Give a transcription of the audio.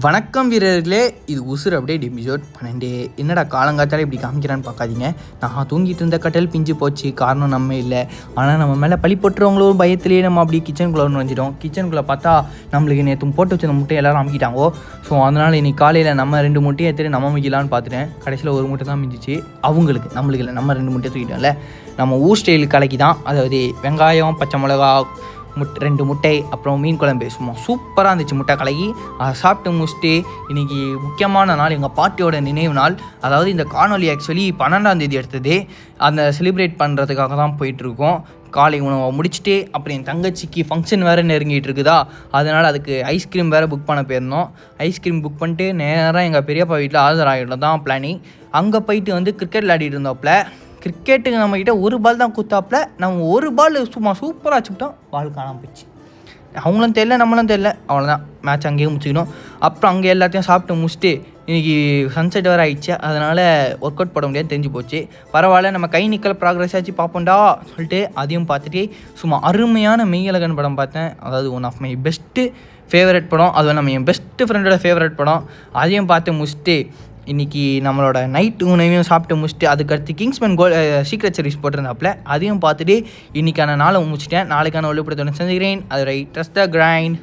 வணக்கம் வீரர்களே, இது உசுர் அப்டேட் எபிசோட் 12. என்னடா காலங்காத்தாலே இப்படி காமிக்கிறான்னு பார்க்காதீங்க. நான் தூங்கிட்டு இருந்த கட்டல் பிஞ்சு போச்சு. காரணம் நம்ம இல்லை, ஆனால் நம்ம மேலே பழி போட்டுறவங்களும் பயத்திலேயே நம்ம அப்படி கிச்சனுக்குள்ளே வந்துட்டோம். கிச்சனுக்குள்ளே பார்த்தா நம்மளுக்கு நேற்று போட்டு வச்ச முட்டையை எல்லோரும் அமுக்கிட்டாங்கோ. ஸோ அதனால் இன்னைக்கு காலையில் நம்ம 2 முட்டையை எடுத்துட்டு நம்ம மிக்கலான்னு பார்த்துட்டேன். கடைசியில் ஒரு முட்டை தான் மிஞ்சிச்சு. அவங்களுக்கு, நம்மளுக்கு இல்லை, நம்ம 2 முட்டையை தூக்கிட்டோம்ல. நம்ம ஊர் ஸ்டைல் கலக்கி தான், அதாவது வெங்காயம், பச்சை மிளகா, 2 முட்டை, அப்புறம் மீன் குழம்பு. சும்மா சூப்பராக இருந்துச்சு முட்டை கலகி. அதை சாப்பிட்டு முடிச்சுட்டு இன்றைக்கி முக்கியமான நாள், எங்கள் பாட்டியோட நினைவு நாள். அதாவது இந்த காணொலி ஆக்சுவலி 12ஆம் தேதி எடுத்தது. அந்த செலிப்ரேட் பண்ணுறதுக்காக தான் போயிட்டுருக்கோம். காலை உணவை முடிச்சுட்டு அப்புறம் என் தங்கச்சிக்கு ஃபங்க்ஷன் வேறு நெருங்கிட்டு இருக்குதா, அதனால் அதுக்கு ஐஸ்கிரீம் வேறு புக் பண்ண போயிருந்தோம். ஐஸ்கிரீம் புக் பண்ணிட்டு நேராக எங்கள் பெரியப்பா வீட்டில் ஆஜராகிட்டு தான் பிளானிங். அங்கே போயிட்டு கிரிக்கெட் விளையாடிட்டு இருந்தோப்பில். கிரிக்கெட்டுக்கு நம்மக்கிட்ட ஒரு பால் தான் குத்தாப்பில். நம்ம ஒரு பால் சும்மா சூப்பராக வச்சுக்கிட்டோம், பால் காணாமல் போச்சு. அவங்களும் தெரியல, நம்மளும் தெரியல. அவ்வளோதான், மேட்ச் அங்கேயே முடிச்சுக்கணும். அப்புறம் அங்கே எல்லாத்தையும் சாப்பிட்டு முடிச்சுட்டு இன்றைக்கி சன்செட் வேறு ஆகிடுச்சு. அதனால் ஒர்க் அவுட் போட முடியாது, தெரிஞ்சு போச்சு. பரவாயில்ல, நம்ம கை நிற்கல ப்ராக்ரஸ் ஆச்சு பார்ப்போண்டா சொல்லிட்டு அதையும் பார்த்துட்டு சும்மா அருமையான மெய்யழகன் படம் பார்த்தேன். அதாவது one of my best favourite படம். அதுவும் நம்ம என் பெஸ்ட்டு ஃப்ரெண்டோட ஃபேவரட் படம். அதையும் பார்த்து முடிச்சுட்டு இன்றைக்கி நம்மளோட நைட் உணவையும் சாப்பிட்டு முடிச்சுட்டு அதுக்கடுத்து கிங்ஸ்மேன் சீக்ரெட் சர்வீஸ் போட்டிருந்தாப்புல அதையும் பார்த்துட்டு இன்றைக்கான நாளை முடிச்சிட்டேன். நாளைக்கான ஒளிப்படத்தோடு செஞ்சுக்கிறேன். அது ரைட், ட்ரஸ்ட் த கிரைண்ட்.